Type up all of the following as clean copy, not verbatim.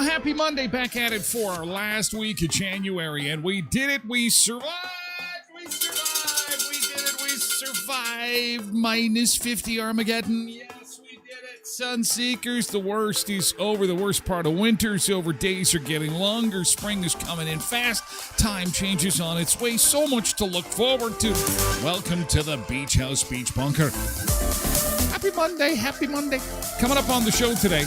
Happy Monday, back at it for our last week of January, and we did it. We survived. We did it. We survived. Minus 50 Armageddon. Yes, we did it. Sunseekers, the worst is over. The worst part of winter's over. Days are getting longer. Spring is coming in fast. Time changes on its way. So much to look forward to. Welcome to the Beach House Beach Bunker. Happy Monday. Happy Monday. Coming up on the show today.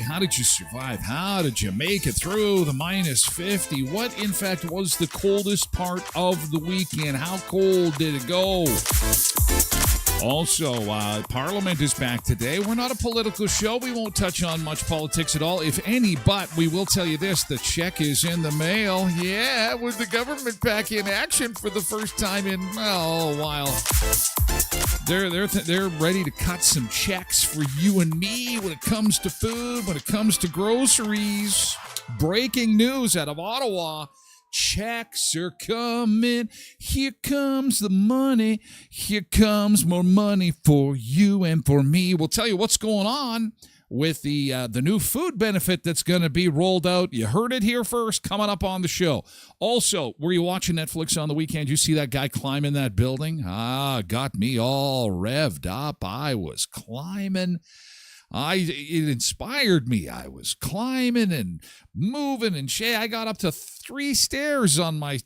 How did you survive? How did you make it through the minus 50? What, in fact, was the coldest part of the weekend? How cold did it go? Also, Parliament is back today. We're not a political show. We won't touch on much politics at all, if any, but we will tell you this. The check is in the mail. Yeah, with the government back in action for the first time in, well, a while. They're ready to cut some checks for you and me when it comes to food, when it comes to groceries. Breaking news out of Ottawa. Checks are coming. Here comes the money. Here comes more money for you and for me. We'll tell you what's going on with the new food benefit that's going to be rolled out. You heard it here first, coming up on the show. Also, were you watching Netflix on the weekend? You see that guy climbing that building? Got me all revved up. I was climbing. It inspired me. I was climbing and moving and I got up to 3 stairs on my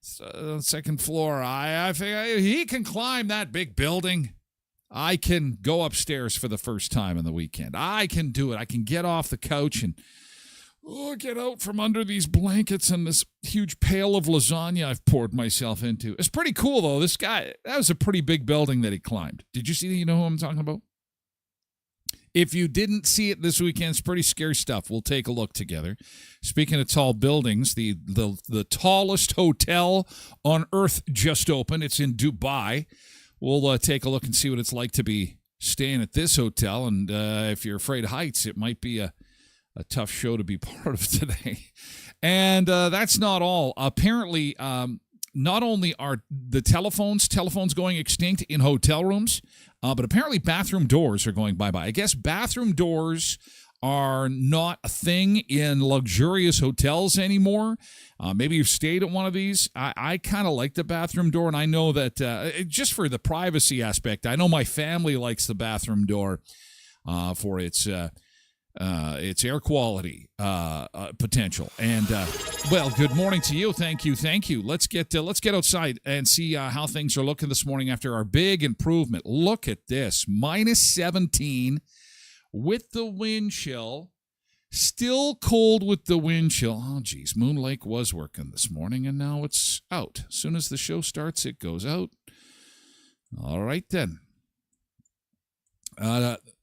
second floor. I think he can climb that big building. I can go upstairs for the first time on the weekend. I can do it. I can get off the couch and get out from under these blankets and this huge pail of lasagna I've poured myself into. It's pretty cool, though. This guy, that was a pretty big building that he climbed. Did you see that? You know who I'm talking about? If you didn't see it this weekend, it's pretty scary stuff. We'll take a look together. Speaking of tall buildings, the tallest hotel on earth just opened. It's in Dubai. We'll take a look and see what it's like to be staying at this hotel. And if you're afraid of heights, it might be a tough show to be part of today. And that's not all. Apparently, not only are the telephones going extinct in hotel rooms, but apparently bathroom doors are going bye-bye. I guess bathroom doors are not a thing in luxurious hotels anymore. Maybe you've stayed at one of these. I kind of like the bathroom door, and I know that just for the privacy aspect, I know my family likes the bathroom door for its It's air quality potential. And well, good morning to you. Thank you. Let's get outside and see how things are looking this morning after our big improvement. Look at this, minus 17 with the wind chill. Still cold with the wind chill. Oh, geez. Moon Lake was working this morning, and now it's out. As soon as the show starts, it goes out. All right, then.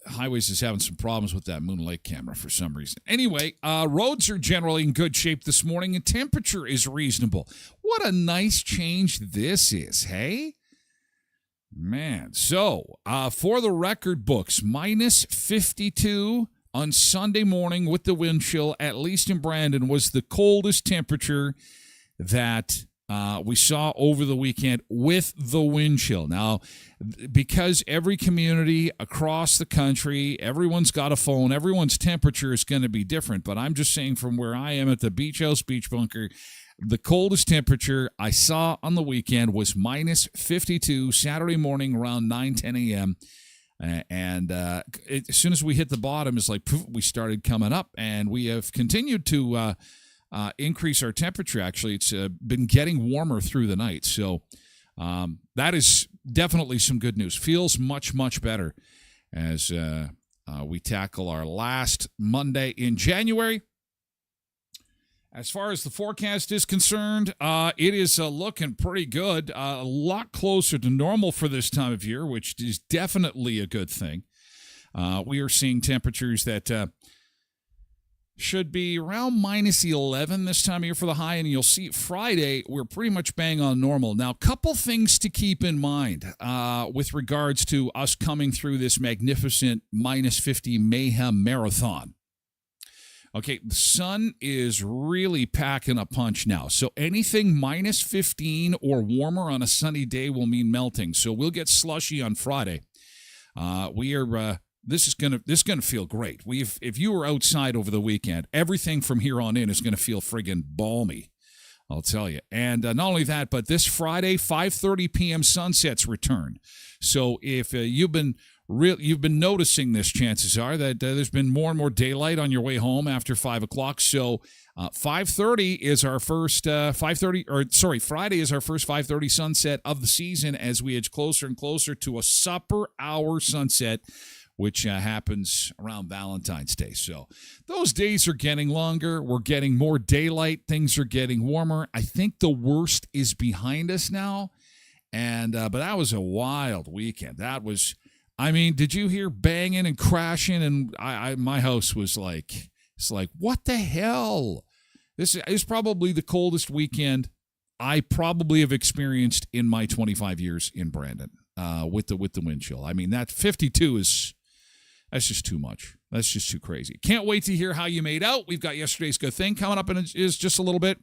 Highways is having some problems with that Moon Lake camera for some reason. Anyway, roads are generally in good shape this morning, and temperature is reasonable. What a nice change this is, hey? Man, so for the record books, minus 52 on Sunday morning with the wind chill, at least in Brandon, was the coldest temperature that we saw over the weekend with the wind chill. Now, because every community across the country, everyone's got a phone, everyone's temperature is going to be different, but I'm just saying from where I am at the Beach House Beach Bunker, the coldest temperature I saw on the weekend was minus 52 Saturday morning around 9-10 a.m., and as soon as we hit the bottom, it's like poof, we started coming up, and we have continued to increase our temperature. Actually, it's been getting warmer through the night, so that is definitely some good news. Feels much, much better as we tackle our last Monday in January. As far as the forecast is concerned, it is looking pretty good. A lot closer to normal for this time of year, which is definitely a good thing. We are seeing temperatures that should be around minus 11 this time of year for the high, and you'll see Friday, we're pretty much bang on normal. Now, a couple things to keep in mind with regards to us coming through this magnificent minus 50 mayhem marathon. Okay, the sun is really packing a punch now. So anything minus 15 or warmer on a sunny day will mean melting. So we'll get slushy on Friday. This is gonna feel great. If you were outside over the weekend, everything from here on in is gonna feel friggin' balmy, I'll tell you. And not only that, but this Friday, 5:30 p.m. sunsets return. So if you've been noticing this, chances are that there's been more and more daylight on your way home after 5 o'clock. So 5:30 is our first Friday is our first 5:30 sunset of the season as we edge closer and closer to a supper hour sunset, which happens around Valentine's Day. So those days are getting longer. We're getting more daylight. Things are getting warmer. I think the worst is behind us now. And but that was a wild weekend. I mean, did you hear banging and crashing? And my house was like, it's like, what the hell? This is probably the coldest weekend I probably have experienced in my 25 years in Brandon with the wind chill. I mean, that 52 that's just too much. That's just too crazy. Can't wait to hear how you made out. We've got yesterday's good thing coming up in just a little bit.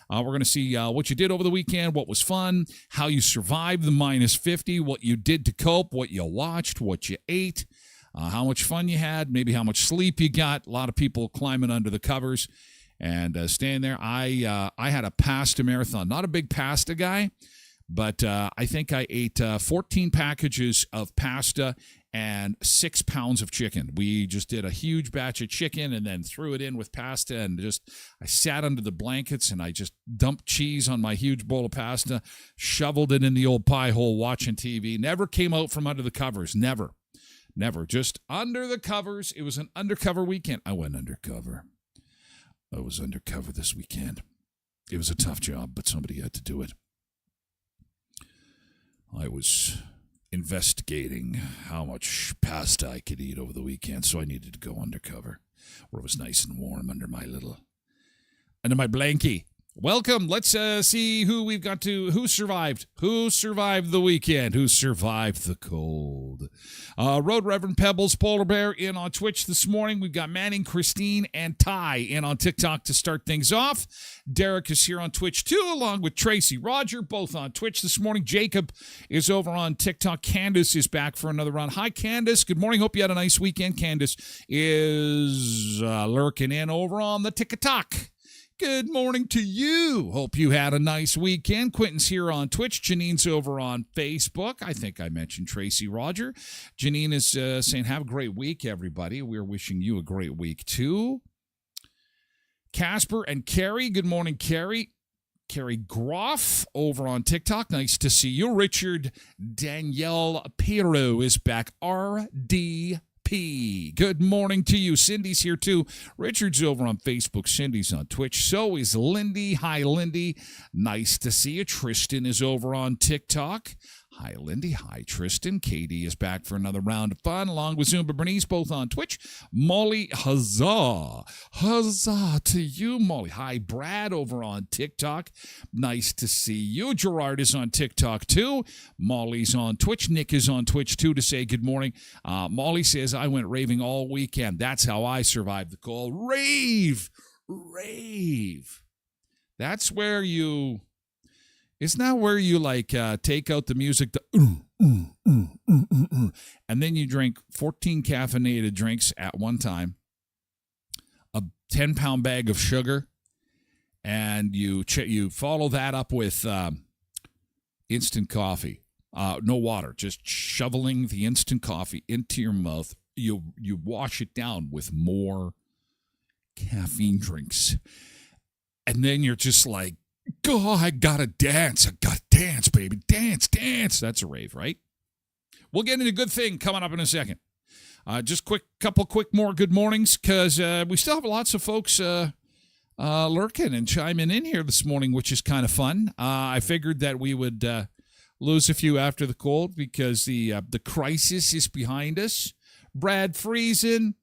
We're going to see what you did over the weekend, what was fun, how you survived the minus 50, what you did to cope, what you watched, what you ate, how much fun you had, maybe how much sleep you got. A lot of people climbing under the covers and staying there. I had a pasta marathon. Not a big pasta guy, but I think I ate 14 packages of pasta and 6 pounds of chicken. We just did a huge batch of chicken and then threw it in with pasta, and I sat under the blankets and I just dumped cheese on my huge bowl of pasta, shoveled it in the old pie hole watching TV. Never came out from under the covers. Never. Just under the covers. It was an undercover weekend. I went undercover. I was undercover this weekend. It was a tough job, but somebody had to do it. I was investigating how much pasta I could eat over the weekend, so I needed to go undercover, where it was nice and warm under my blankie. Welcome. Let's see who we've got who survived the weekend, who survived the cold. Road Reverend Pebbles Polar Bear in on Twitch this morning. We've got Manning, Christine, and Ty in on TikTok to start things off. Derek is here on Twitch too, along with Tracy, Roger, both on Twitch this morning. Jacob is over on TikTok. Candace is back for another round. Hi, Candace. Good morning. Hope you had a nice weekend. Candace is lurking in over on the TikTok. Good morning to you. Hope you had a nice weekend. Quentin's here on Twitch. Janine's over on Facebook. I think I mentioned Tracy Roger. Janine is saying, have a great week, everybody. We're wishing you a great week, too. Casper and Carrie. Good morning, Carrie. Carrie Groff over on TikTok. Nice to see you. Richard Danielle Pirro is back. RDP. Good morning to you. Cindy's here too. Richard's over on Facebook. Cindy's on Twitch. So is Lindy. Hi, Lindy. Nice to see you. Tristan is over on TikTok. Hi, Lindy. Hi, Tristan. Katie is back for another round of fun, along with Zumba Bernice, both on Twitch. Molly, huzzah. Huzzah to you, Molly. Hi, Brad over on TikTok. Nice to see you. Gerard is on TikTok, too. Molly's on Twitch. Nick is on Twitch, too, to say good morning. Molly says, I went raving all weekend. That's how I survived the cold. Rave. Rave. That's where you... It's not where you take out the music, and then you drink 14 caffeinated drinks at one time, a 10-pound bag of sugar, and you follow that up with instant coffee. No water, just shoveling the instant coffee into your mouth. You wash it down with more caffeine drinks, and then you're just like, God, I gotta dance. I gotta dance, baby. Dance, dance. That's a rave, right? We'll get into a good thing coming up in a second. Just couple more good mornings, because we still have lots of folks lurking and chiming in here this morning, which is kind of fun. I figured that we would lose a few after the cold because the crisis is behind us. Brad Friesen,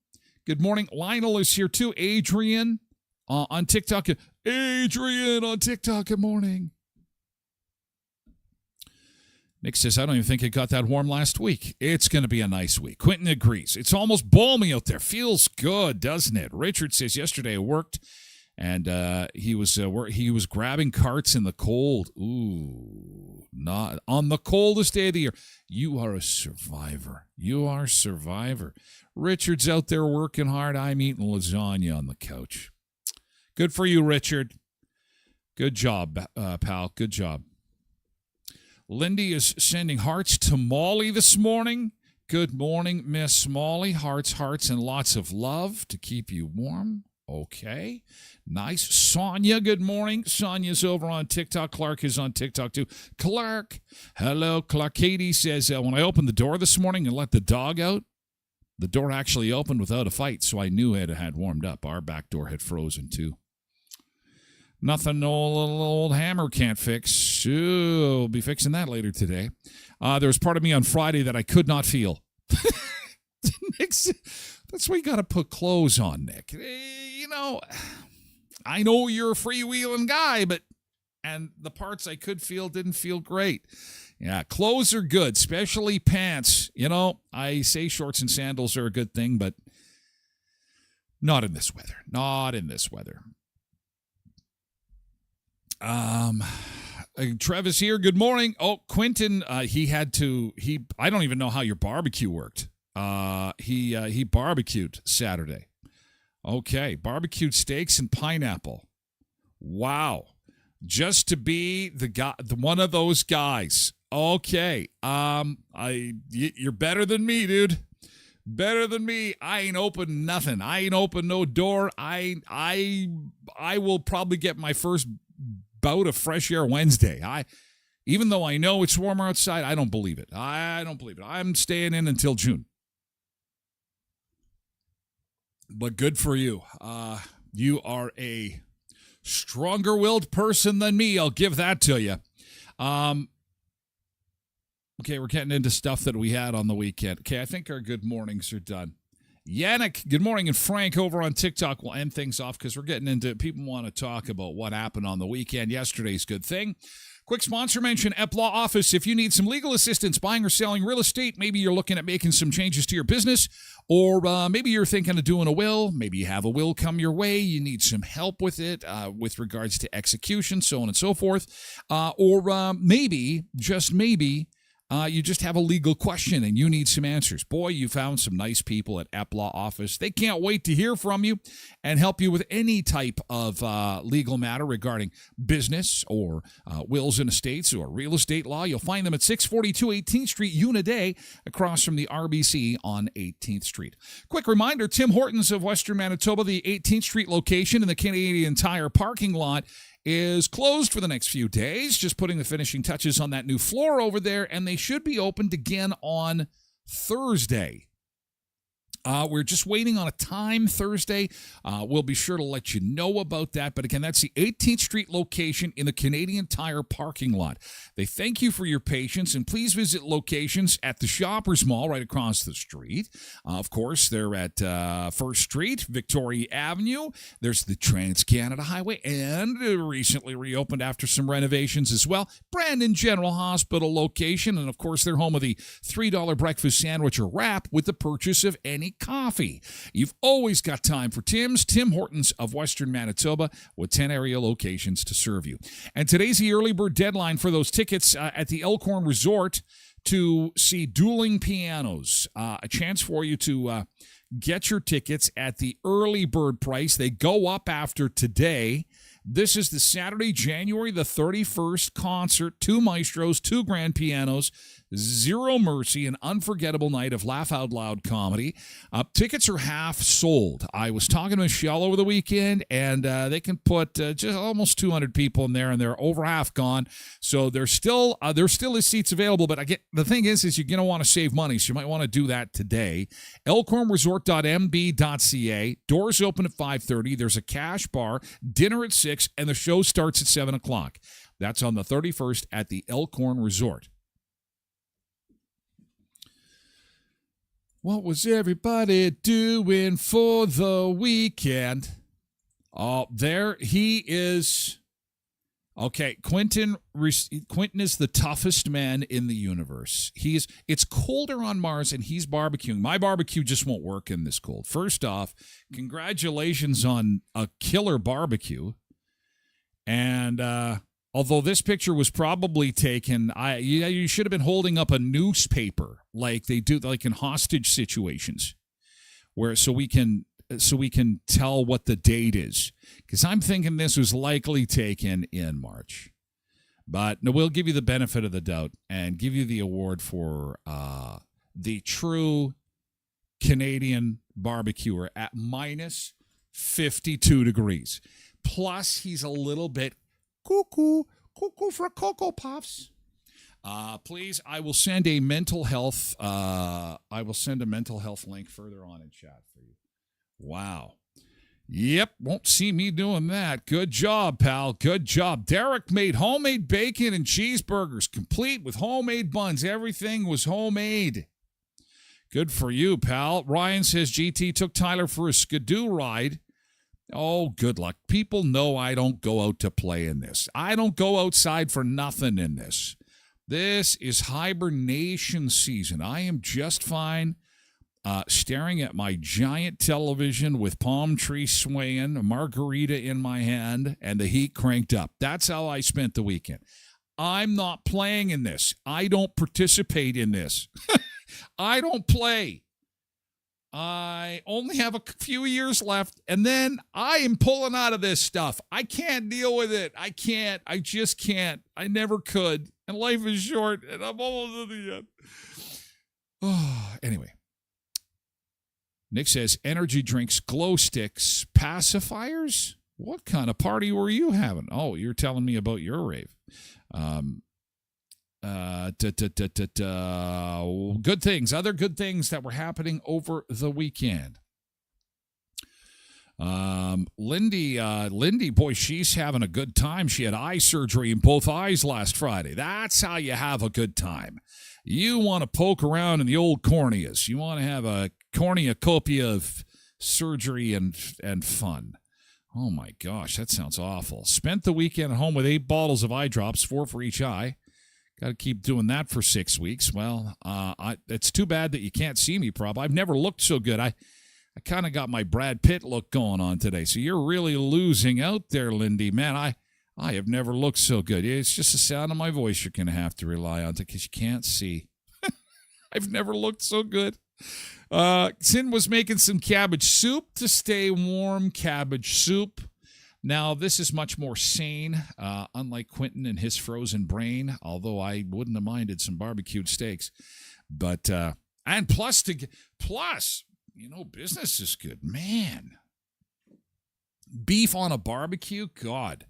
good morning. Lionel is here too. Adrian on TikTok. Adrian on TikTok, good morning. Nick says, I don't even think it got that warm last week. It's going to be a nice week. Quentin agrees. It's almost balmy out there. Feels good, doesn't it? Richard says, yesterday I worked, and he was grabbing carts in the cold. Ooh, not on the coldest day of the year. You are a survivor. You are a survivor. Richard's out there working hard. I'm eating lasagna on the couch. Good for you, Richard. Good job, pal. Good job. Lindy is sending hearts to Molly this morning. Good morning, Miss Molly. Hearts, and lots of love to keep you warm. Okay. Nice. Sonia, good morning. Sonia's over on TikTok. Clark is on TikTok, too. Clark. Hello, Clark. Katie says, when I opened the door this morning and let the dog out, the door actually opened without a fight, so I knew it had warmed up. Our back door had frozen, too. Nothing old hammer can't fix. Ooh, we'll be fixing that later today. There was part of me on Friday that I could not feel. That's why you got to put clothes on, Nick. I know you're a freewheeling guy, and the parts I could feel didn't feel great. Yeah, clothes are good, especially pants. I say shorts and sandals are a good thing, but not in this weather. Not in this weather. Trev is here. Good morning. Oh, Quentin, I don't even know how your barbecue worked. He barbecued Saturday. Okay, barbecued steaks and pineapple. Wow. Just to be one of those guys. Okay. You're better than me, dude. Better than me. I ain't open nothing. I ain't open no door. I will probably get my first bout of fresh air Wednesday. Even though I know it's warmer outside, I don't believe it. I don't believe it. I'm staying in until June. But good for you. You are a stronger-willed person than me. I'll give that to you. Okay, we're getting into stuff that we had on the weekend. Okay, I think our good mornings are done. Yannick, good morning, and Frank over on TikTok will end things off because we're getting into people want to talk about what happened on the weekend. Yesterday's good thing. Quick sponsor mention, Ep Law Office. If you need some legal assistance buying or selling real estate, maybe you're looking at making some changes to your business, or maybe you're thinking of doing a will. Maybe you have a will come your way. You need some help with it with regards to execution, so on and so forth. Or maybe, just maybe, you just have a legal question and you need some answers. Boy, you found some nice people at EPLA office. They can't wait to hear from you and help you with any type of legal matter regarding business or wills and estates or real estate law. You'll find them at 642 18th Street, Unit A, across from the RBC on 18th Street. Quick reminder, Tim Hortons of Western Manitoba, the 18th Street location in the Canadian Tire parking lot, is closed for the next few days, just putting the finishing touches on that new floor over there, and they should be opened again on Thursday. We're just waiting on a time Thursday. We'll be sure to let you know about that. But again, that's the 18th Street location in the Canadian Tire parking lot. They thank you for your patience, and please visit locations at the Shoppers Mall right across the street. Of course, they're at 1st Street, Victoria Avenue. There's the Trans-Canada Highway, and recently reopened after some renovations as well, Brandon General Hospital location. And, of course, they're home of the $3 breakfast sandwich or wrap with the purchase of any coffee. You've always got time for Tim's, Tim Hortons of Western Manitoba, with 10 area locations to serve you. And today's the early bird deadline for those tickets at the Elkhorn Resort to see Dueling Pianos. A chance for you to get your tickets at the early bird price. They go up after today. This is the Saturday, January the 31st concert. 2 maestros, 2 grand pianos, Zero Mercy, an unforgettable night of laugh out loud comedy. Tickets are half sold. I was talking to Michelle over the weekend, and they can put just almost 200 people in there, and they're over half gone. So there's still is seats available. But the thing is you're going to want to save money, so you might want to do that today. elkhornresort.mb.ca. Doors open at 5:30. There's a cash bar, dinner at 6, and the show starts at 7 o'clock. That's on the 31st at the Elkhorn Resort. What was everybody doing for the weekend? Oh, there he is. Okay, Quentin is the toughest man in the universe. It's colder on Mars, and he's barbecuing. My barbecue just won't work in this cold. First off, congratulations on a killer barbecue. And although this picture was probably taken, you should have been holding up a newspaper like they do, like in hostage situations, so we can tell what the date is. Because I'm thinking this was likely taken in March. But no, we'll give you the benefit of the doubt and give you the award for the true Canadian barbecuer at minus 52 degrees. Plus, he's a little bit cuckoo for Cocoa Puffs. Please, I will send a mental health. I will send a mental health link further on in chat for you. Wow. Yep, won't see me doing that. Good job, pal. Good job. Derek made homemade bacon and cheeseburgers, complete with homemade buns. Everything was homemade. Good for you, pal. Ryan says GT took Tyler for a skidoo ride. Oh, good luck. People know I don't go out to play in this. I don't go outside for nothing in this. This is hibernation season. I am just fine staring at my giant television with palm tree swaying, a margarita in my hand, and the heat cranked up. That's how I spent the weekend. I'm not playing in this. I don't participate in this. I don't play. I only have a few years left, and then I am pulling out of this stuff. I can't deal with it. I can't. I just can't. I never could. And life is short, and I'm almost at the end. Oh, anyway. Nick says, energy drinks, glow sticks, pacifiers? What kind of party were you having? Oh, you're telling me about your rave. Good things, other good things that were happening over the weekend. Lindy, boy, she's having a good time. She had eye surgery in both eyes last Friday. That's how you have a good time. You want to poke around in the old corneas. You want to have a cornucopia of surgery and fun. Oh, my gosh, that sounds awful. Spent the weekend at home with 8 bottles of eye drops, 4 for each eye. Got to keep doing that for 6 weeks. Well, it's too bad that you can't see me, probably. I've never looked so good. I kind of got my Brad Pitt look going on today. So you're really losing out there, Lindy. Man, I have never looked so good. It's just the sound of my voice you're going to have to rely on because you can't see. I've never looked so good. Sin was making some cabbage soup to stay warm. Cabbage soup. Now, this is much more sane, unlike Quentin and his frozen brain, although I wouldn't have minded some barbecued steaks. But, and plus, business is good. Man. Beef on a barbecue? God.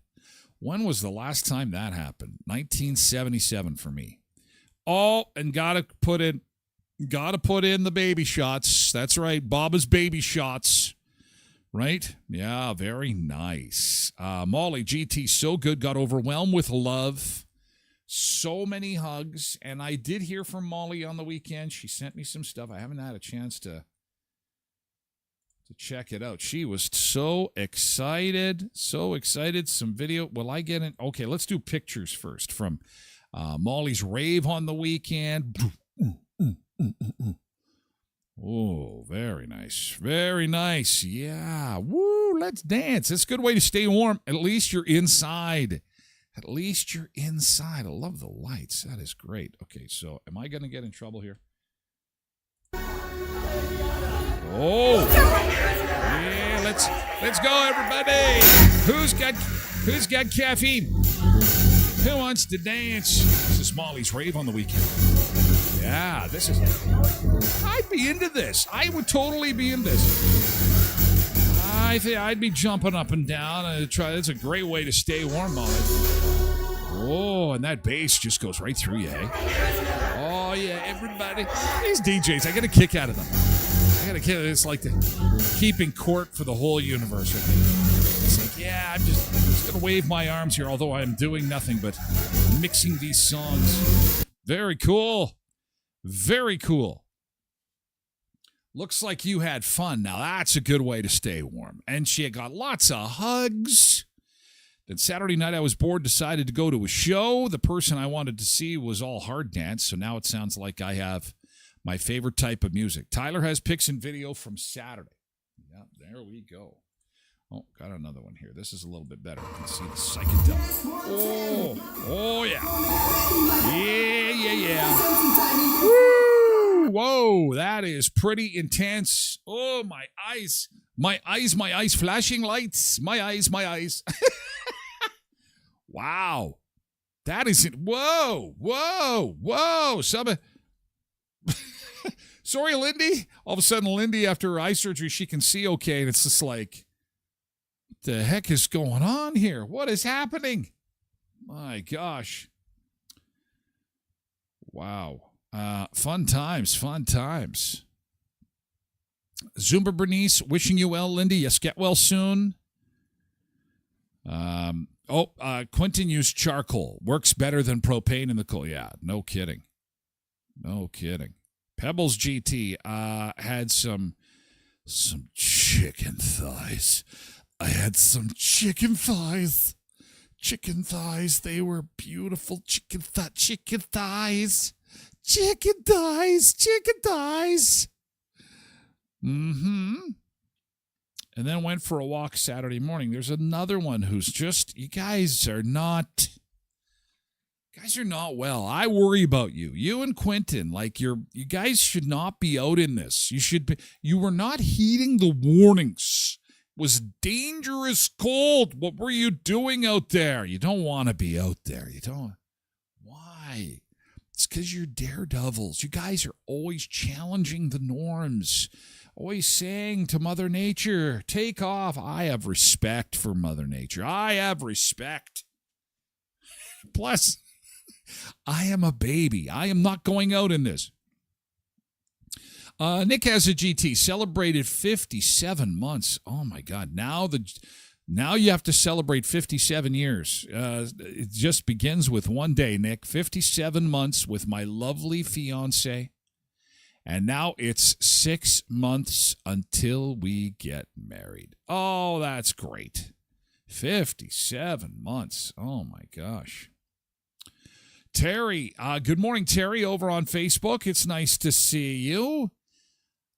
When was the last time that happened? 1977 for me. Oh, and gotta put in the baby shots. That's right, Baba's baby shots. Right? Yeah, very nice. Molly, GT, so good. Got overwhelmed with love. So many hugs. And I did hear from Molly on the weekend. She sent me some stuff. I haven't had a chance to check it out. She was so excited. So excited. Some video. Will I get in? Okay, let's do pictures first from Molly's rave on the weekend. Oh, very nice. Very nice. Yeah. Woo, let's dance. It's a good way to stay warm. At least you're inside. At least you're inside. I love the lights. That is great. Okay, so am I going to get in trouble here? Oh. Yeah, let's go, everybody. Who's got caffeine? Who wants to dance? This is Molly's rave on the weekend. Yeah, I'd be into this. I would totally be in this. I think I'd be jumping up and down and try. It's a great way to stay warm, Molly. Oh, and that bass just goes right through you, hey? Oh, yeah, everybody. These DJs, I get a kick out of them. It's like keeping court for the whole universe. It's like, yeah, I'm just going to wave my arms here, although I'm doing nothing but mixing these songs. Very cool. Very cool. Looks like you had fun. Now, that's a good way to stay warm. And she got lots of hugs. Then Saturday night, I was bored, decided to go to a show. The person I wanted to see was all hard dance, so now it sounds like I have my favorite type of music. Tyler has pics and video from Saturday. Yeah, there we go. Oh, got another one here. This is a little bit better. You can see the psychedelic. Oh, yeah. Yeah. Woo! Whoa, that is pretty intense. Oh, my eyes. My eyes, flashing lights. My eyes. Wow. That is it. Whoa. Sorry, Lindy. All of a sudden, Lindy, after her eye surgery, she can see okay. And it's just like, what the heck is going on here? What is happening? My gosh. Wow. Fun times. Zumba Bernice, wishing you well, Lindy. Yes, get well soon. Quentin used charcoal. Works better than propane in the coal. Yeah, no kidding. Pebbles GT had some chicken thighs. I had some chicken thighs. They were beautiful chicken thighs. Mm-hmm. And then went for a walk Saturday morning. There's another one who's just, you guys are not well. I worry about you. You and Quentin, like you guys should not be out in this. You were not heeding the warnings. It was dangerous cold. What were you doing out there? You don't want to be out there. You don't. Why? It's because you're daredevils. You guys are always challenging the norms. Always saying to Mother Nature, take off. I have respect for Mother Nature. I have respect. Plus, I am a baby. I am not going out in this. Nick has a GT. Celebrated 57 months. Oh, my God. Now you have to celebrate 57 years. It just begins with one day, Nick. 57 months with my lovely fiance. And now it's 6 months until we get married. Oh, that's great. 57 months. Oh, my gosh. Terry, good morning, Terry, over on Facebook. It's nice to see you.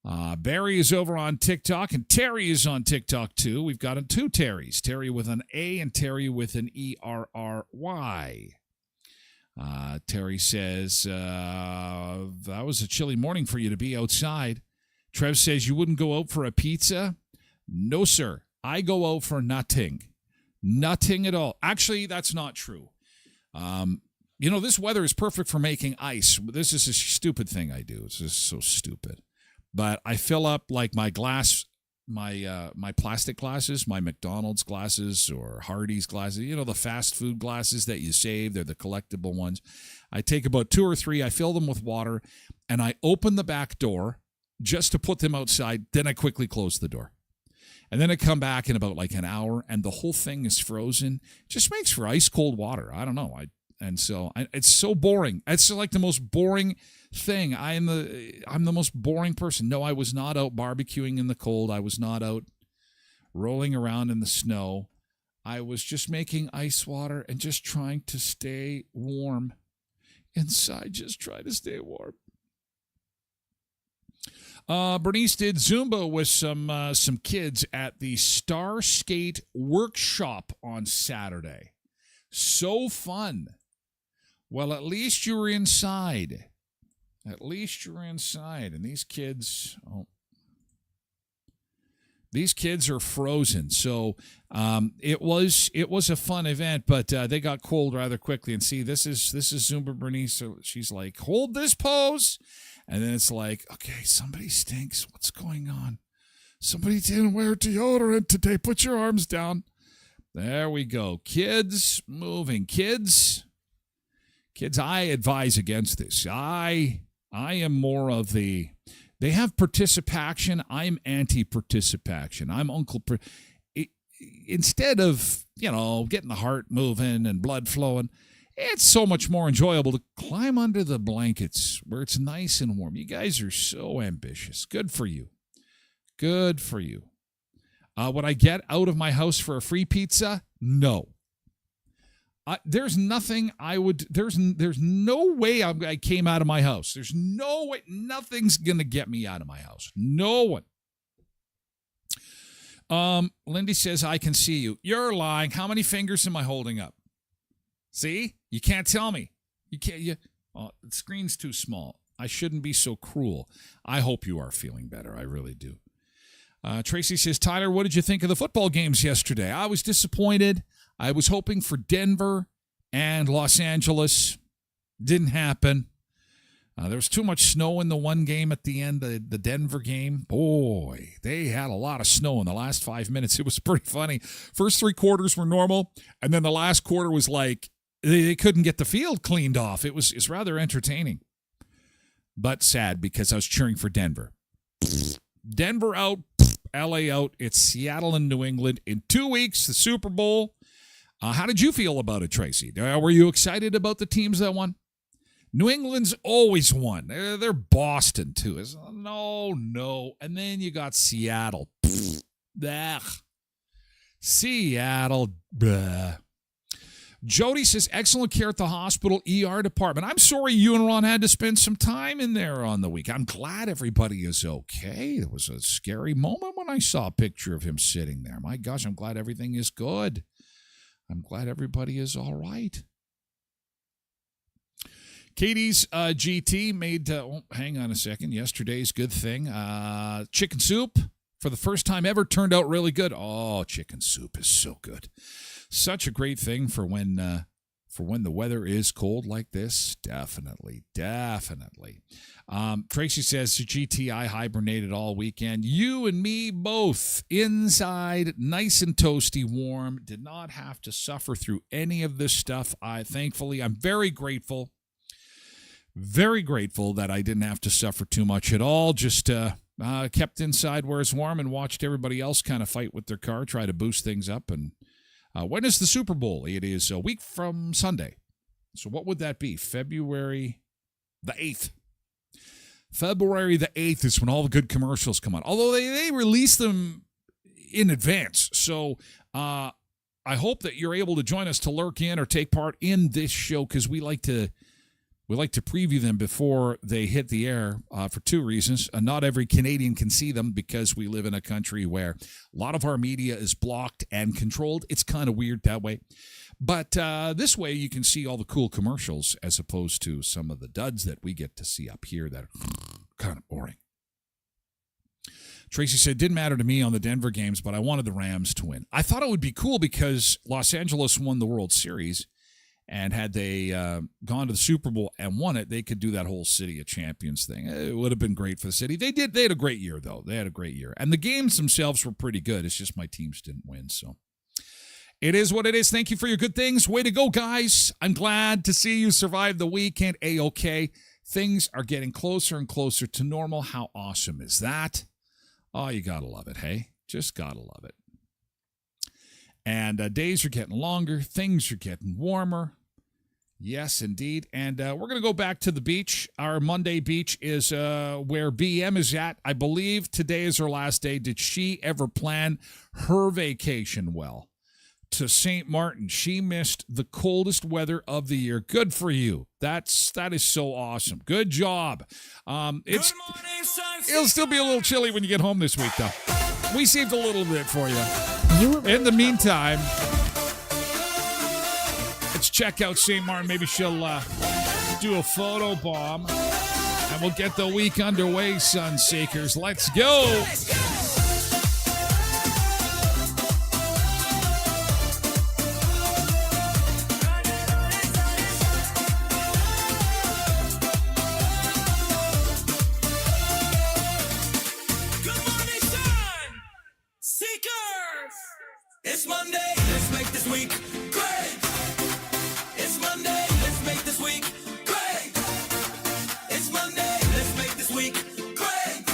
Barry is over on TikTok, and Terry is on TikTok too. We've got two Terrys, Terry with an A and Terry with an ERRY. Terry says, that was a chilly morning for you to be outside. Trev says, you wouldn't go out for a pizza? No, sir. I go out for nothing. Nothing at all. Actually, that's not true. This weather is perfect for making ice. This is a stupid thing I do. It's just so stupid. But I fill up like my glass, my plastic glasses, my McDonald's glasses or Hardee's glasses, the fast food glasses that you save. They're the collectible ones. I take about 2 or 3, I fill them with water, and I open the back door just to put them outside. Then I quickly close the door. And then I come back in about like an hour, and the whole thing is frozen. It just makes for ice cold water. I don't know. It's so boring. It's like the most boring thing. I'm the most boring person. No, I was not out barbecuing in the cold. I was not out rolling around in the snow. I was just making ice water and just trying to stay warm inside. Just try to stay warm. Bernice did Zumba with some kids at the Star Skate Workshop on Saturday. So fun. Well, at least you were inside. At least you were inside. And these kids are frozen. So it was a fun event, but they got cold rather quickly. And see, this is Zumba Bernice. So she's like, hold this pose. And then it's like, okay, somebody stinks. What's going on? Somebody didn't wear deodorant today. Put your arms down. There we go. Kids moving. Kids, I advise against this. I am more of they have participation. I'm anti-participation. I'm instead of, getting the heart moving and blood flowing, it's so much more enjoyable to climb under the blankets where it's nice and warm. You guys are so ambitious. Good for you. Good for you. Would I get out of my house for a free pizza? No. There's nothing I would. There's no way I came out of my house. There's no way. Nothing's gonna get me out of my house. No one. Lindy says I can see you. You're lying. How many fingers am I holding up? See, you can't tell me. You can't. The screen's too small. I shouldn't be so cruel. I hope you are feeling better. I really do. Tracy says, Tyler, what did you think of the football games yesterday? I was disappointed. I was hoping for Denver and Los Angeles. Didn't happen. There was too much snow in the one game at the end, the Denver game. Boy, they had a lot of snow in the last 5 minutes. It was pretty funny. First 3 quarters were normal, and then the last quarter was like they couldn't get the field cleaned off. It's rather entertaining, but sad because I was cheering for Denver. Denver out, LA out. It's Seattle and New England. In 2 weeks, the Super Bowl. How did you feel about it, Tracy? Were you excited about the teams that won? New England's always won. They're Boston, too. No. And then you got Seattle. Seattle. Bleh. Jody says, excellent care at the hospital ER department. I'm sorry you and Ron had to spend some time in there on the week. I'm glad everybody is okay. It was a scary moment when I saw a picture of him sitting there. My gosh, I'm glad everything is good. I'm glad everybody is all right. Katie's GT made, hang on a second, yesterday's good thing. Chicken soup, for the first time ever, turned out really good. Oh, chicken soup is so good. Such a great thing for when the weather is cold like this. Definitely. Tracy says, GT, hibernated all weekend. You and me both inside, nice and toasty, warm. Did not have to suffer through any of this stuff. Thankfully, I'm very grateful. Very grateful that I didn't have to suffer too much at all. Just kept inside where it's warm and watched everybody else kind of fight with their car, try to boost things up. And when is the Super Bowl? It is a week from Sunday. So what would that be? February the 8th. February the 8th is when all the good commercials come on. Although they release them in advance. So I hope that you're able to join us to lurk in or take part in this show because we like to We like to preview them before they hit the air for two reasons. Not every Canadian can see them because we live in a country where a lot of our media is blocked and controlled. It's kind of weird that way. But this way you can see all the cool commercials as opposed to some of the duds that we get to see up here that are kind of boring. Tracy said, didn't matter to me on the Denver games, but I wanted the Rams to win. I thought it would be cool because Los Angeles won the World Series. And had they gone to the Super Bowl and won it, they could do that whole City of Champions thing. It would have been great for the city. They did. They had a great year, though. They had a great year. And the games themselves were pretty good. It's just my teams didn't win. So it is what it is. Thank you for your good things. Way to go, guys. I'm glad to see you survive the weekend. A-OK. Things are getting closer and closer to normal. How awesome is that? Oh, you got to love it, hey? Just got to love it. And days are getting longer. Things are getting warmer. Yes, indeed. And we're going to go back to the beach. Our Monday beach is where BM is at. I believe today is her last day. Did she ever plan her vacation well? To St. Martin. She missed the coldest weather of the year. Good for you. That is so awesome. Good job. It'll still be a little chilly when you get home this week, though. We saved a little bit for you. In the meantime, let's check out St. Martin. Maybe she'll do a photo bomb, and we'll get the week underway, Sunseekers. Let's go. It's Monday, let's make this week great. It's Monday, let's make this week great. It's Monday, let's make this week great.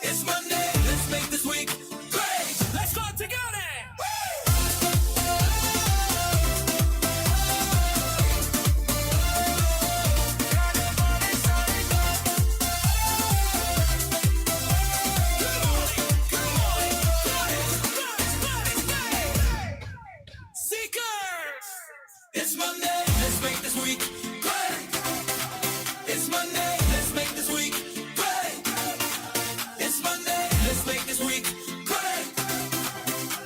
It's Monday, let's make this week great. Let's go together. It's Monday, let's make this week great. It's Monday, let's make this week great. It's Monday, let's make this week great.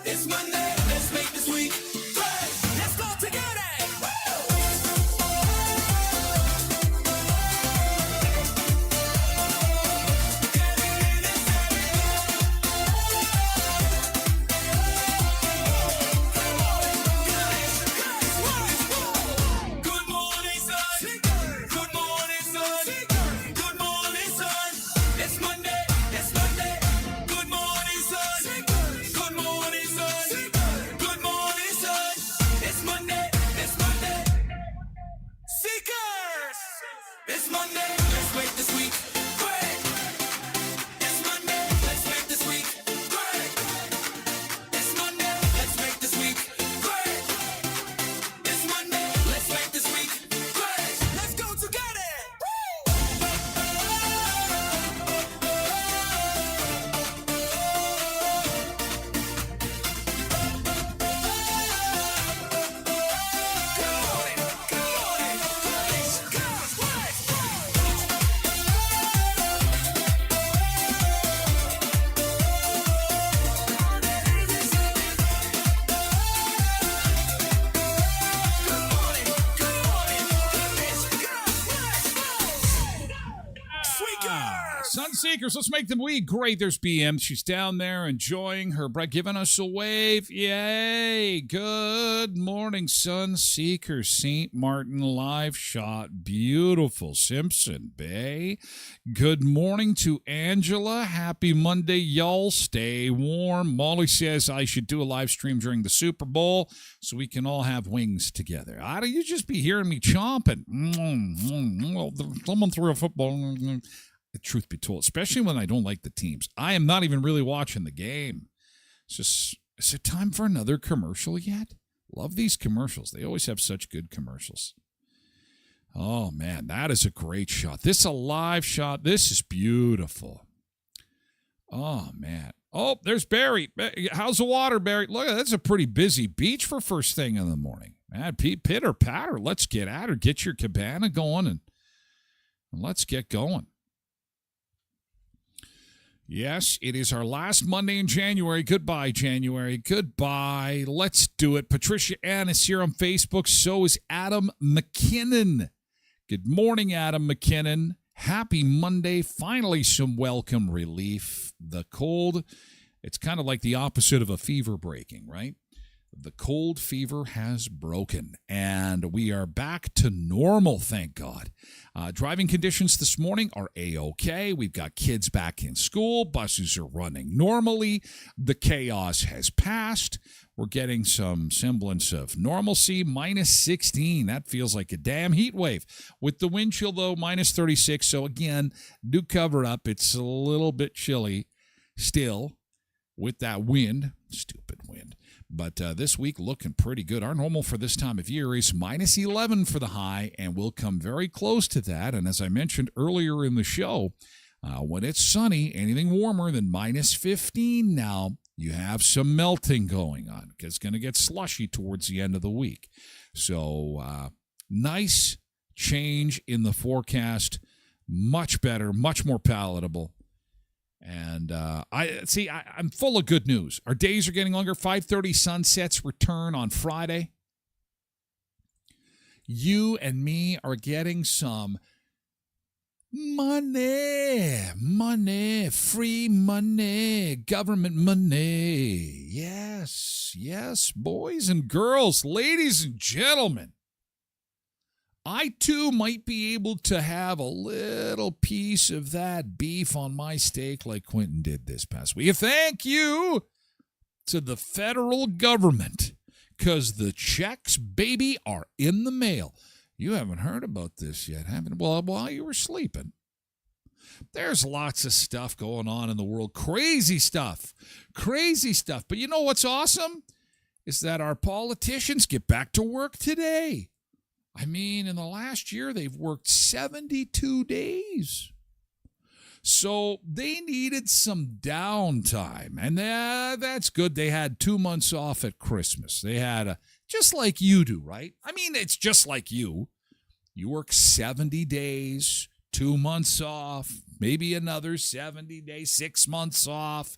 It's Monday, let's make this week great. Let's go together. It's Monday, let's make this week great. It's Monday, let's make this week great. It's Monday, let's make this week great. It's Monday, let's make this week great. Let's go together. Sunseekers, let's make them week great. There's BM. She's down there enjoying her break, giving us a wave. Yay. Good morning, Sunseekers. St. Martin live shot. Beautiful. Simpson Bay. Good morning to Angela. Happy Monday, y'all. Stay warm. Molly says I should do a live stream during the Super Bowl so we can all have wings together. How do you just be hearing me chomping? Well, someone threw a football. The truth be told, especially when I don't like the teams. I am not even really watching the game. It's just, is it time for another commercial yet? Love these commercials. They always have such good commercials. Oh, man, that is a great shot. This is a live shot. This is beautiful. Oh, man. Oh, there's Barry. How's the water, Barry? Look, that's a pretty busy beach for first thing in the morning. Pitter patter. Let's get at her. Get your cabana going and let's get going. Yes, it is our last Monday in January. Goodbye, January. Goodbye. Let's do it. Patricia Ann is here on Facebook. So is Adam McKinnon. Good morning, Adam McKinnon. Happy Monday. Finally, some welcome relief. The cold, it's kind of like the opposite of a fever breaking, right? The cold fever has broken, and we are back to normal, thank God. Driving conditions this morning are A-OK. We've got kids back in school. Buses are running normally. The chaos has passed. We're getting some semblance of normalcy. Minus 16. That feels like a damn heat wave. With the wind chill, though, minus 36. So, again, do cover up. It's a little bit chilly still with that wind. Stupid wind. But this week looking pretty good. Our normal for this time of year is minus 11 for the high, and we'll come very close to that. And as I mentioned earlier in the show, when it's sunny, anything warmer than minus 15 now, you have some melting going on. It's going to get slushy towards the end of the week. So nice change in the forecast. Much better, much more palatable. And I'm full of good news. Our days are getting longer. 5:30 sunsets return on Friday. You and me are getting some money, free money, government money. Yes, boys and girls, ladies and gentlemen. I, too, might be able to have a little piece of that beef on my steak like Quentin did this past week. Thank you to the federal government, because the checks, baby, are in the mail. You haven't heard about this yet, haven't you? Well, while you were sleeping. There's lots of stuff going on in the world. Crazy stuff. But you know what's awesome? Is that our politicians get back to work today. I mean, in the last year, they've worked 72 days. So they needed some downtime, and that's good. They had 2 months off at Christmas. They had just like you do, right? I mean, it's just like you. You work 70 days, 2 months off, maybe another 70 days, 6 months off.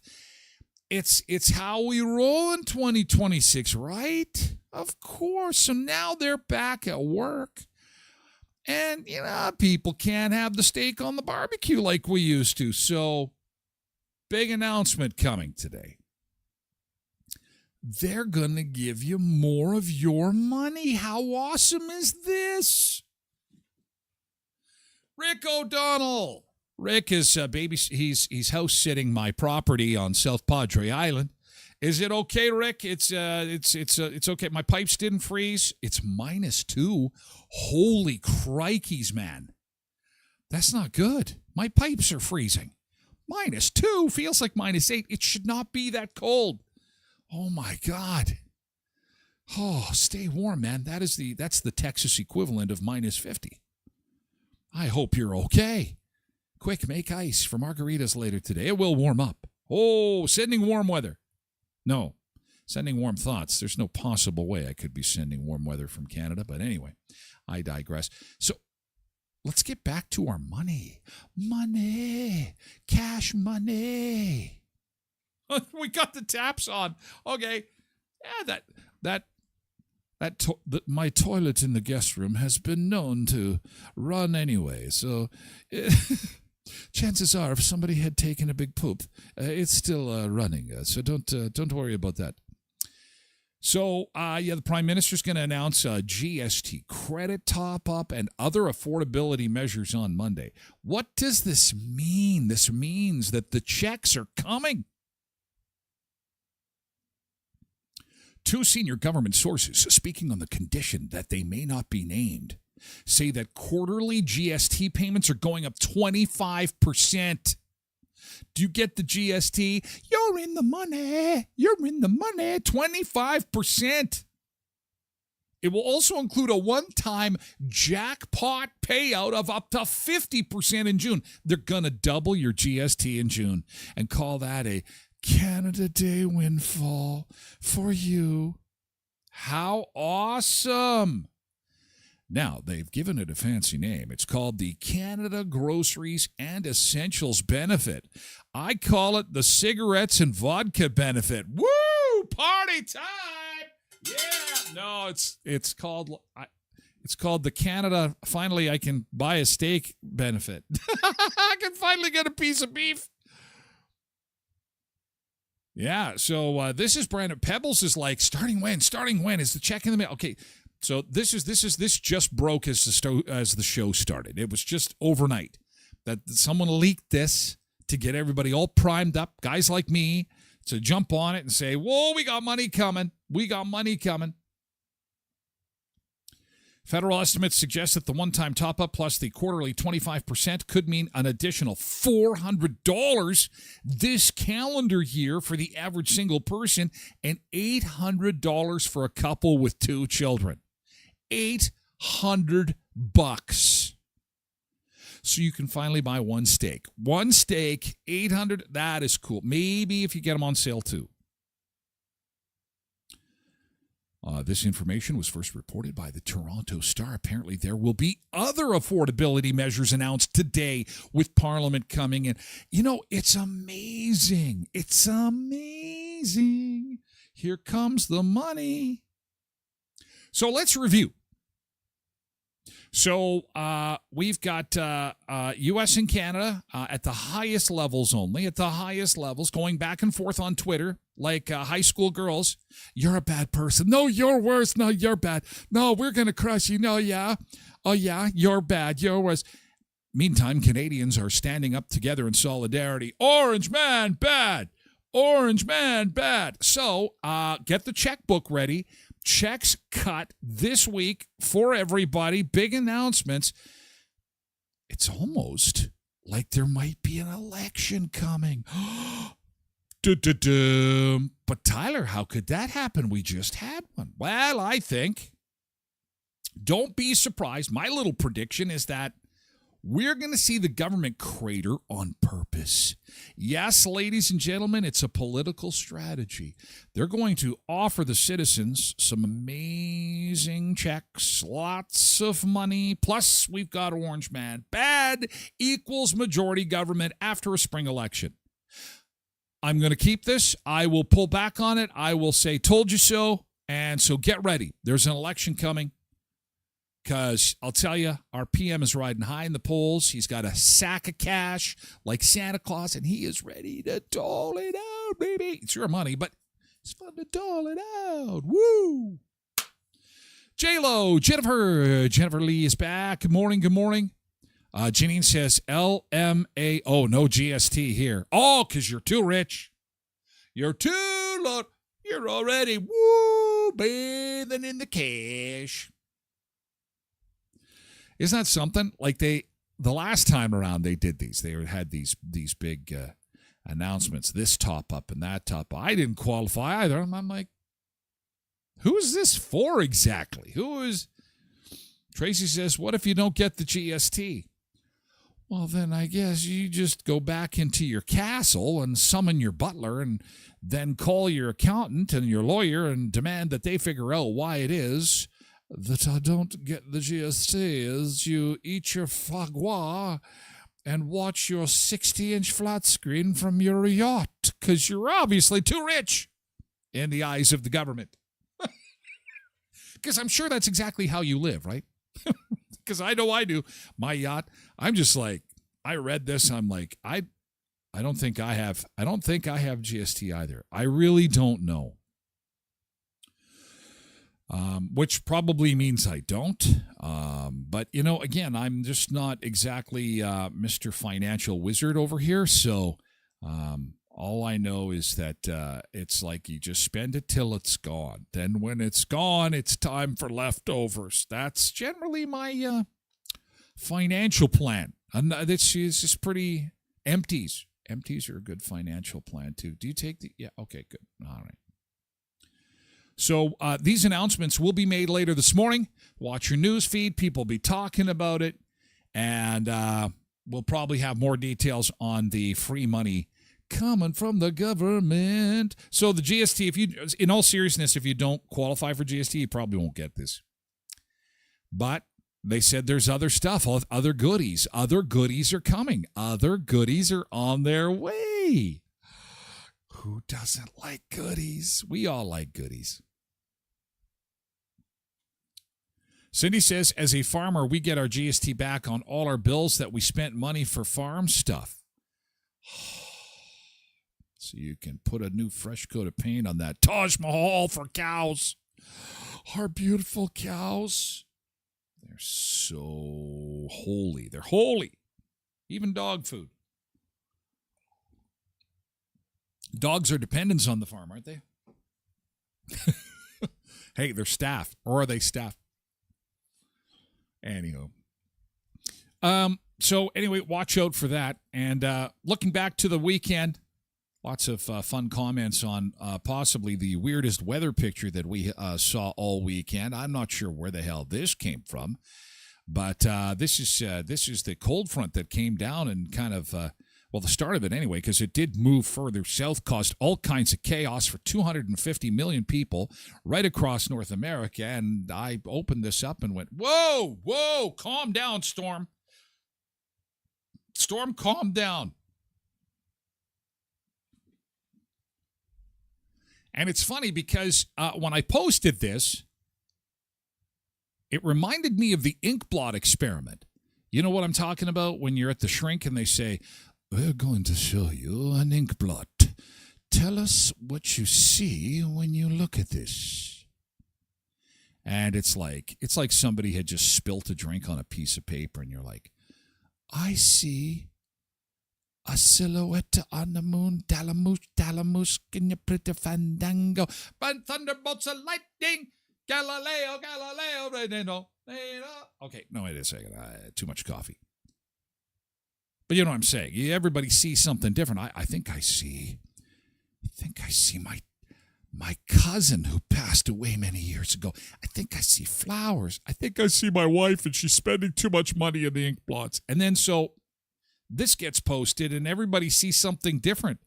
It's how we roll in 2026, right? Of course. So now they're back at work. And, people can't have the steak on the barbecue like we used to. So, big announcement coming today. They're going to give you more of your money. How awesome is this? Rick O'Donnell. Rick is he's house sitting my property on South Padre Island. Is it okay, Rick? It's okay. My pipes didn't freeze. It's -2. Holy crikeys, man. That's not good. My pipes are freezing. -2 feels like -8. It should not be that cold. Oh my God. Oh, stay warm, man. That's the Texas equivalent of -50. I hope you're okay. Quick, make ice for margaritas later today. It will warm up. Oh, sending warm weather. No, sending warm thoughts. There's no possible way I could be sending warm weather from Canada. But anyway, I digress. So let's get back to our money. Money. Cash money. We got the taps on. Okay. Yeah, my toilet in the guest room has been known to run anyway. So chances are, if somebody had taken a big poop, it's still running. So don't worry about that. So, the Prime Minister's going to announce a GST credit top-up and other affordability measures on Monday. What does this mean? This means that the checks are coming. Two senior government sources, speaking on the condition that they may not be named, say that quarterly GST payments are going up 25%. Do you get the GST? You're in the money. 25%. It will also include a one-time jackpot payout of up to 50% in June. They're going to double your GST in June and call that a Canada Day windfall for you. How awesome! Now, they've given it a fancy name. It's called the Canada Groceries and Essentials Benefit. I call it the Cigarettes and Vodka Benefit. Woo! Party time! Yeah! No, it's called the Canada Finally I Can Buy a Steak Benefit. I can finally get a piece of beef. Yeah, so this is brand new. Pebbles is like, starting when? Is the check in the mail? Okay. So this just broke as the show started. It was just overnight that someone leaked this to get everybody all primed up, guys like me, to jump on it and say, whoa, we got money coming. Federal estimates suggest that the one-time top-up plus the quarterly 25% could mean an additional $400 this calendar year for the average single person and $800 for a couple with 2 children. $800. So you can finally buy one steak. One steak, $800. That is cool. Maybe if you get them on sale too. This information was first reported by the Toronto Star. Apparently, there will be other affordability measures announced today with Parliament coming in. You know, it's amazing. It's amazing. Here comes the money. So let's review. So we've got U.S. and Canada at the highest levels only, going back and forth on Twitter like high school girls. You're a bad person. No, you're worse. No, you're bad. No, we're going to crush you. No, yeah. Oh, yeah, you're bad. You're worse. Meantime, Canadians are standing up together in solidarity. Orange man, bad. Orange man, bad. So get the checkbook ready. Checks cut this week for everybody. Big announcements. It's almost like there might be an election coming. But Tyler, how could that happen? We just had one. Well, I think, don't be surprised. My little prediction is that we're going to see the government crater on purpose. Yes, ladies and gentlemen, it's a political strategy. They're going to offer the citizens some amazing checks, lots of money, plus we've got Orange Man. Bad equals majority government after a spring election. I'm going to keep this. I will pull back on it. I will say, told you so. And so get ready. There's an election coming. Because I'll tell you, our PM is riding high in the polls. He's got a sack of cash like Santa Claus, and he is ready to dole it out, baby. It's your money, but it's fun to dole it out. Woo! J-Lo, Jennifer Lee is back. Good morning. Janine says LMA. Oh, no GST here. Oh, because you're too rich. You're too low. You're already, bathing in the cash. Isn't that something? Like the last time around they did these, they had these big announcements, this top up and that top up. I didn't qualify either. I'm like, who is this for exactly? Who is? Tracy says, what if you don't get the GST? Well, then I guess you just go back into your castle and summon your butler and then call your accountant and your lawyer and demand that they figure out why it is that I don't get the GST as you eat your foie gras and watch your 60-inch flat screen from your yacht because you're obviously too rich in the eyes of the government. Because I'm sure that's exactly how you live, right? Because I know I do. My yacht, I'm just like, I read this, I'm like, I don't think I have GST either. I really don't know. Which probably means I don't. But, again, I'm just not exactly Mr. Financial Wizard over here. So all I know is that it's like you just spend it till it's gone. Then when it's gone, it's time for leftovers. That's generally my financial plan. And it's just pretty empties. Empties are a good financial plan, too. Do you take the... Yeah, okay, good. All right. So these announcements will be made later this morning. Watch your news feed. People will be talking about it. And we'll probably have more details on the free money coming from the government. So the GST, if you, in all seriousness, if you don't qualify for GST, you probably won't get this. But they said there's other stuff, other goodies. Other goodies are coming. Other goodies are on their way. Who doesn't like goodies? We all like goodies. Cindy says, as a farmer, we get our GST back on all our bills that we spent money for farm stuff. So you can put a new fresh coat of paint on that Taj Mahal for cows. Our beautiful cows. They're so holy. They're holy. Even dog food. Dogs are dependents on the farm, aren't they? Hey, they're staffed. Or are they staffed? Anywho. So anyway, watch out for that. And looking back to the weekend, lots of fun comments on possibly the weirdest weather picture that we saw all weekend. I'm not sure where the hell this came from, but this is the cold front that came down and kind of the start of it anyway, because it did move further south, caused all kinds of chaos for 250 million people right across North America. And I opened this up and went, whoa, calm down, Storm. Storm, calm down. And it's funny because when I posted this, it reminded me of the ink blot experiment. You know what I'm talking about? When you're at the shrink and they say, we're going to show you an ink blot. Tell us what you see when you look at this. And it's like somebody had just spilt a drink on a piece of paper and you're like, I see a silhouette on the moon, Dalamouche, in your pretty fandango. But thunderbolts of lightning, Galileo, okay, no, wait a second. Too much coffee. But you know what I'm saying. Everybody sees something different. I think I see my cousin who passed away many years ago. I think I see flowers. I think I see my wife and she's spending too much money in the ink blots. And then so this gets posted and everybody sees something different.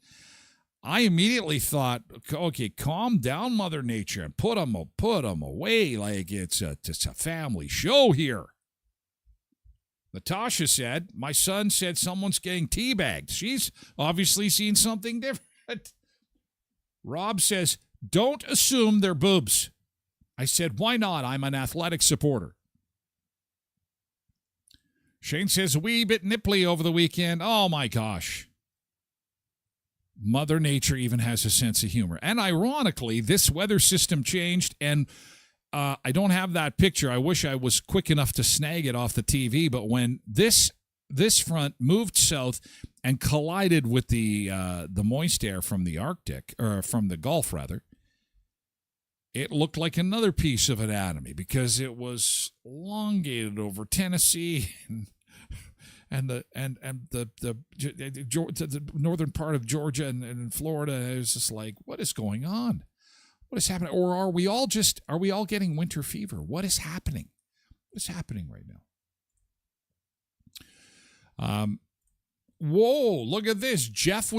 I immediately thought, okay, calm down, Mother Nature, and put them away like it's just a family show here. Natasha said, my son said someone's getting teabagged. She's obviously seen something different. Rob says, don't assume they're boobs. I said, why not? I'm an athletic supporter. Shane says, a wee bit nipply over the weekend. Oh, my gosh. Mother Nature even has a sense of humor. And ironically, this weather system changed, and I don't have that picture. I wish I was quick enough to snag it off the TV, but when this front moved south and collided with the moist air from the Arctic, or from the Gulf, rather, it looked like another piece of anatomy because it was elongated over Tennessee and the northern part of Georgia and Florida. It was just like, what is going on? What is happening? Or are we all getting winter fever? What is happening? What is happening right now? Whoa, look at this. Jeff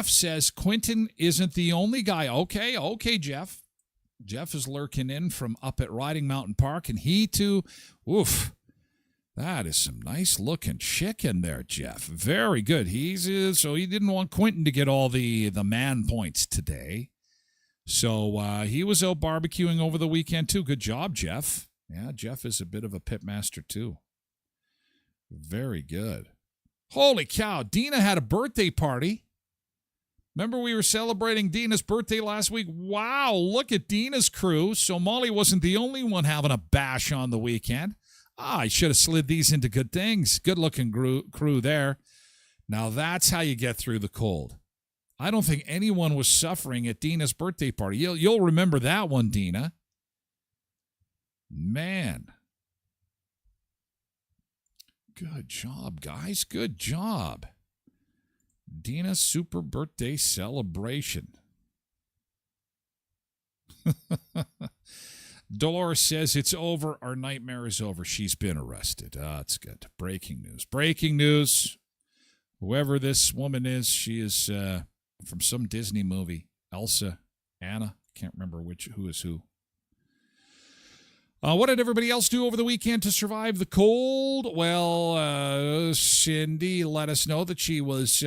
says Quentin isn't the only guy. Okay, Jeff. Jeff is lurking in from up at Riding Mountain Park, and he too, oof, that is some nice looking chicken there, Jeff. Very good. So he didn't want Quentin to get all the man points today. So he was out barbecuing over the weekend, too. Good job, Jeff. Yeah, Jeff is a bit of a pitmaster, too. Very good. Holy cow, Dina had a birthday party. Remember we were celebrating Dina's birthday last week? Wow, look at Dina's crew. So Molly wasn't the only one having a bash on the weekend. I should have slid these into good things. Good-looking crew there. Now that's how you get through the cold. I don't think anyone was suffering at Dina's birthday party. You'll remember that one, Dina. Man. Good job, guys. Good job. Dina's super birthday celebration. Dolores says it's over. Our nightmare is over. She's been arrested. That's good. Breaking news. Breaking news. Whoever this woman is, she is from some Disney movie. Elsa, Anna, can't remember who is who. What did everybody else do over the weekend to survive the cold? Well, Cindy let us know that she was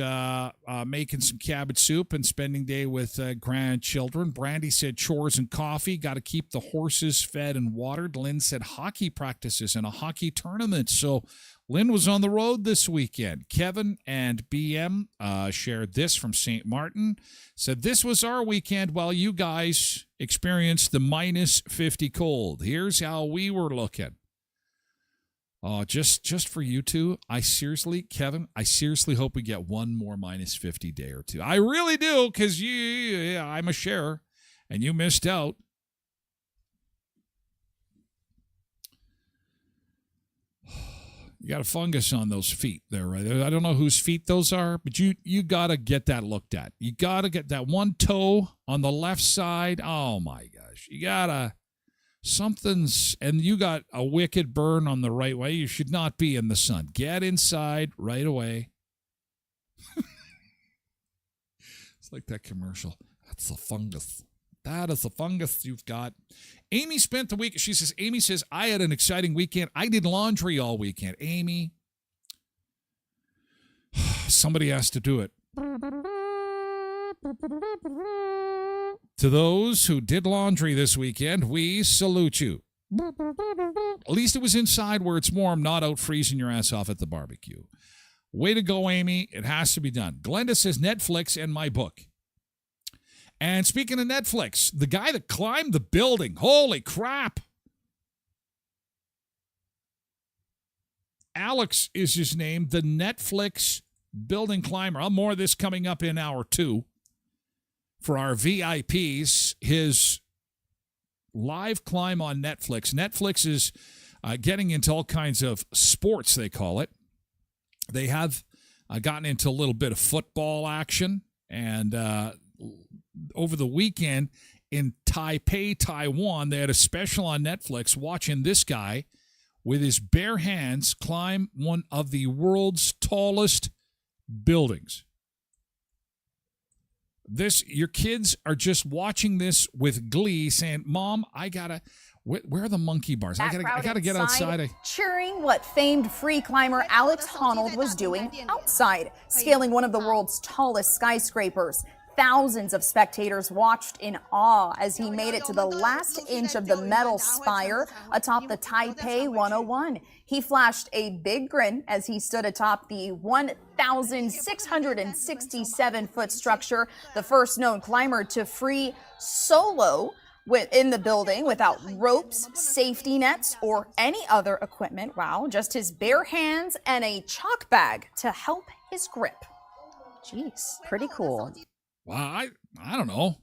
making some cabbage soup and spending day with grandchildren. Brandy said chores and coffee. Got to keep the horses fed and watered. Lynn said hockey practices and a hockey tournament. So Lynn was on the road this weekend. Kevin and BM shared this from St. Martin. Said this was our weekend while you guys experienced the minus 50 cold. Here's how we were looking. Oh, just for you two, Kevin, I seriously hope we get one more minus 50 day or two. I really do, because I'm a sharer, and you missed out. You got a fungus on those feet there, right? I don't know whose feet those are, but you got to get that looked at. You got to get that one toe on the left side. Oh, my gosh. You got to, and you got a wicked burn on the right way. You should not be in the sun. Get inside right away. It's like that commercial. That's a fungus. That is the fungus you've got. Amy spent the week. Amy says, I had an exciting weekend. I did laundry all weekend. Amy, somebody has to do it. To those who did laundry this weekend, we salute you. At least it was inside where it's warm, not out freezing your ass off at the barbecue. Way to go, Amy. It has to be done. Glenda says Netflix and my book. And speaking of Netflix, the guy that climbed the building, holy crap. Alex is his name, the Netflix building climber. More of this coming up in hour 2 for our VIPs. His live climb on Netflix. Netflix is getting into all kinds of sports, they call it. They have gotten into a little bit of football action, and over the weekend in Taipei, Taiwan, they had a special on Netflix watching this guy with his bare hands climb one of the world's tallest buildings. Your kids are just watching this with glee, saying, Mom, where are the monkey bars? I gotta get outside. Cheering what famed free climber Alex Honnold was doing outside, scaling one of the world's tallest skyscrapers. Thousands of spectators watched in awe as he made it to the last inch of the metal spire atop the Taipei 101. He flashed a big grin as he stood atop the 1,667-foot structure, the first known climber to free solo in the building without ropes, safety nets, or any other equipment. Wow, just his bare hands and a chalk bag to help his grip. Jeez, pretty cool. Well, I don't know.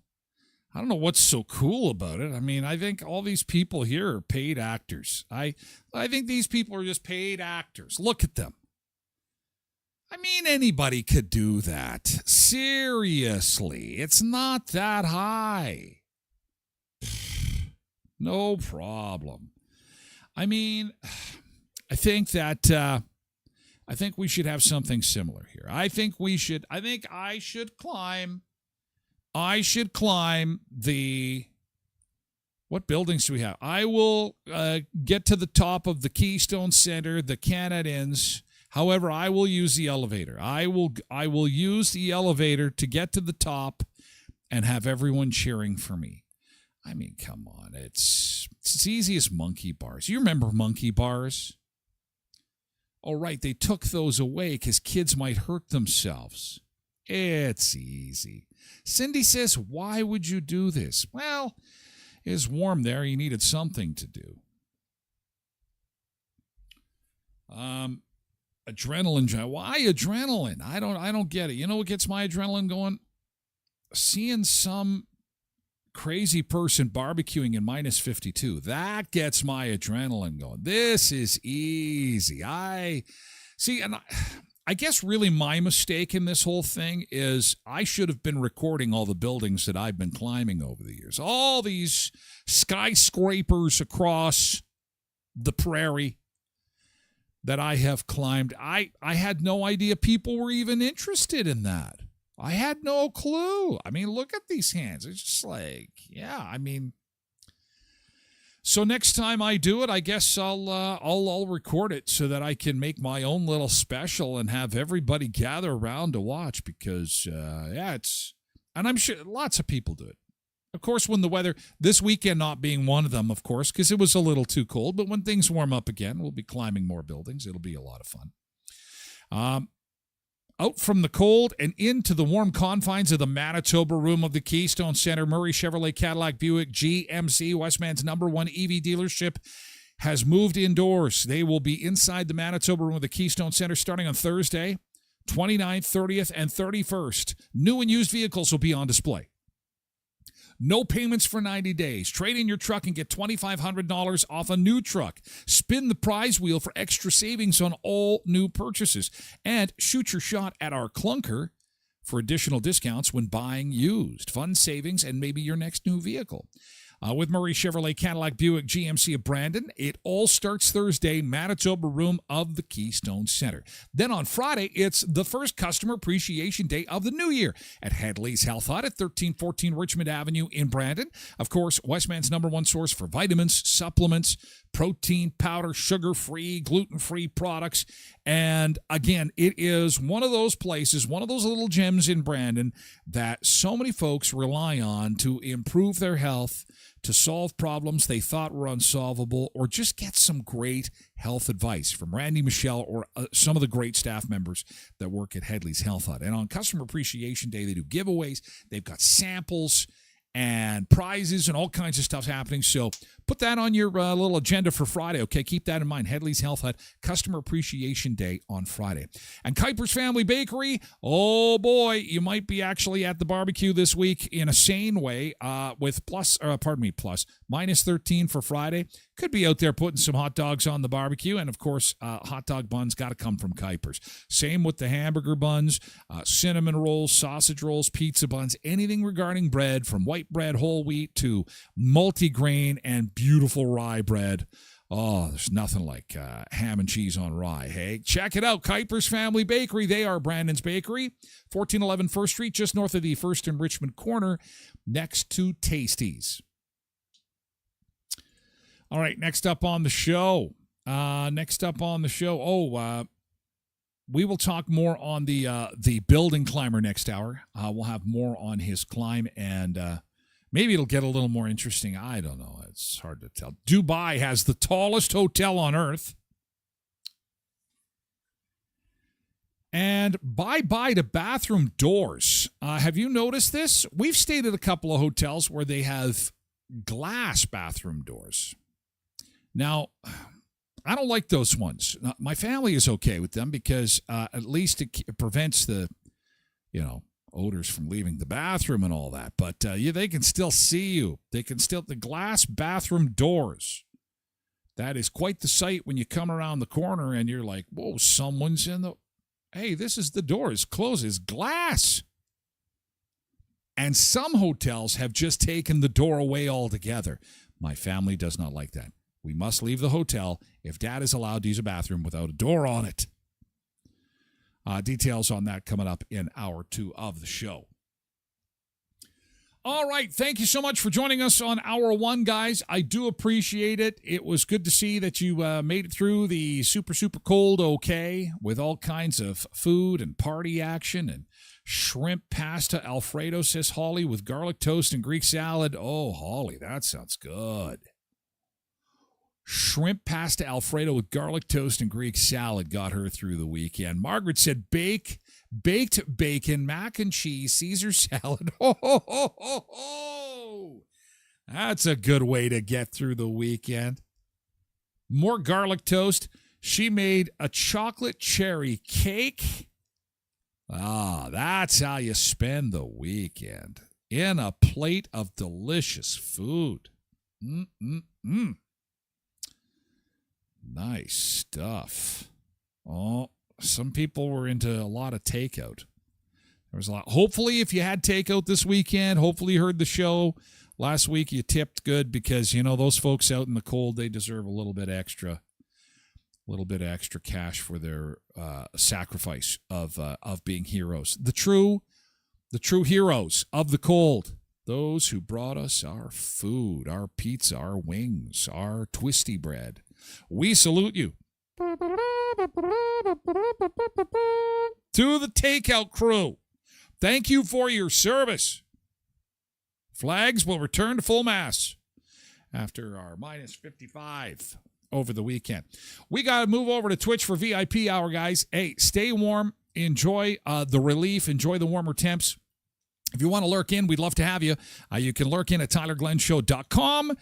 I don't know what's so cool about it. I mean, I think all these people here are paid actors. I think these people are just paid actors. Look at them. I mean, anybody could do that. Seriously, it's not that high. No problem. I mean, I think we should have something similar here. I think I should climb what buildings do we have? I will get to the top of the Keystone Center, the Canada Inns. However, I will use the elevator. I will use the elevator to get to the top and have everyone cheering for me. I mean, come on. It's as easy as monkey bars. You remember monkey bars? Oh, right. They took those away because kids might hurt themselves. It's easy. Cindy says, why would you do this? Well, it's warm there. You needed something to do. Adrenaline. Why adrenaline? I don't get it. You know what gets my adrenaline going? Seeing some crazy person barbecuing in minus 52. That gets my adrenaline going. This is easy. I guess really my mistake in this whole thing is I should have been recording all the buildings that I've been climbing over the years. All these skyscrapers across the prairie that I have climbed. I had no idea people were even interested in that. I had no clue. I mean, look at these hands. It's just like, yeah, I mean. So next time I do it, I guess I'll record it so that I can make my own little special and have everybody gather around to watch because, and I'm sure lots of people do it. Of course, when the weather, this weekend not being one of them, of course, because it was a little too cold, but when things warm up again, we'll be climbing more buildings. It'll be a lot of fun. Out from the cold and into the warm confines of the Manitoba room of the Keystone Center, Murray Chevrolet Cadillac Buick GMC, Westman's #1 EV dealership, has moved indoors. They will be inside the Manitoba room of the Keystone Center starting on Thursday, 29th, 30th, and 31st. New and used vehicles will be on display. No payments for 90 days. Trade in your truck and get $2,500 off a new truck. Spin the prize wheel for extra savings on all new purchases. And shoot your shot at our clunker for additional discounts when buying used. Fun savings and maybe your next new vehicle. With Murray Chevrolet Cadillac Buick GMC of Brandon, it all starts Thursday, Manitoba room of the Keystone Center. Then on Friday, it's the first Customer Appreciation Day of the new year at Headley's Health Hut at 1314 Richmond Avenue in Brandon. Of course, Westman's #1 source for vitamins, supplements, protein powder, sugar-free, gluten-free products. And again, it is one of those places, one of those little gems in Brandon that so many folks rely on to improve their health, to solve problems they thought were unsolvable, or just get some great health advice from Randy Michelle or some of the great staff members that work at Headley's Health Hut. And on Customer Appreciation Day, they do giveaways. They've got samples and prizes and all kinds of stuff happening. So put that on your little agenda for Friday, okay? Keep that in mind. Headley's Health Hut, Customer Appreciation Day on Friday. And Kuiper's Family Bakery, oh boy, you might be actually at the barbecue this week in a sane way with minus 13 for Friday. Could be out there putting some hot dogs on the barbecue. And, of course, hot dog buns got to come from Kuiper's. Same with the hamburger buns, cinnamon rolls, sausage rolls, pizza buns, anything regarding bread from white bread, whole wheat to multi-grain and beautiful rye bread. Oh, there's nothing like ham and cheese on rye, hey? Check it out, Kuiper's Family Bakery. They are Brandon's Bakery, 1411 First Street, just north of the First and Richmond corner, next to Tasties. All right, next up on the show. We will talk more on the building climber next hour. We'll have more on his climb, and maybe it'll get a little more interesting. I don't know. It's hard to tell. Dubai has the tallest hotel on earth. And bye-bye to bathroom doors. Have you noticed this? We've stayed at a couple of hotels where they have glass bathroom doors. Now, I don't like those ones. My family is okay with them because at least it prevents the, odors from leaving the bathroom and all that. But they can still see you. The glass bathroom doors. That is quite the sight when you come around the corner and you're like, whoa, someone's in the, hey, this is the door. It's closed. It's glass. And some hotels have just taken the door away altogether. My family does not like that. We must leave the hotel if Dad is allowed to use a bathroom without a door on it. Details on that coming up in hour 2 of the show. All right. Thank you so much for joining us on hour 1, guys. I do appreciate it. It was good to see that you made it through the super, super cold okay with all kinds of food and party action and shrimp pasta Alfredo, says Holly, with garlic toast and Greek salad. Oh, Holly, that sounds good. Shrimp pasta Alfredo with garlic toast and Greek salad got her through the weekend. Margaret said baked bacon, mac and cheese, Caesar salad. Oh. That's a good way to get through the weekend. More garlic toast. She made a chocolate cherry cake. That's how you spend the weekend. In a plate of delicious food. Nice stuff. Oh, some people were into a lot of takeout. There was a lot. Hopefully, if you had takeout this weekend, hopefully you heard the show last week, you tipped good because, those folks out in the cold, they deserve a little bit extra cash for their sacrifice of being heroes. The true the true heroes of the cold, those who brought us our food, our pizza, our wings, our twisty bread. We salute you. To the takeout crew, thank you for your service. Flags will return to full mast after our minus 55 over the weekend. We got to move over to Twitch for VIP hour, guys. Hey, stay warm. Enjoy the relief. Enjoy the warmer temps. If you want to lurk in, we'd love to have you. You can lurk in at TylerGlenShow.com.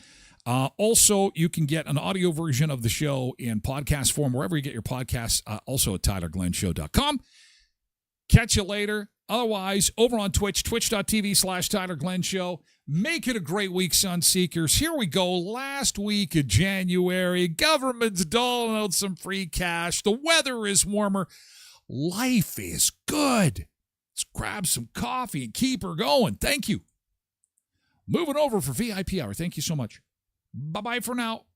Also, you can get an audio version of the show in podcast form wherever you get your podcasts, also at TylerGlenShow.com. Catch you later. Otherwise, over on Twitch, twitch.tv/TylerGlenShow. Make it a great week, Sunseekers. Here we go. Last week of January. Government's doling out some free cash. The weather is warmer. Life is good. Let's grab some coffee and keep her going. Thank you. Moving over for VIP hour. Thank you so much. Bye-bye for now.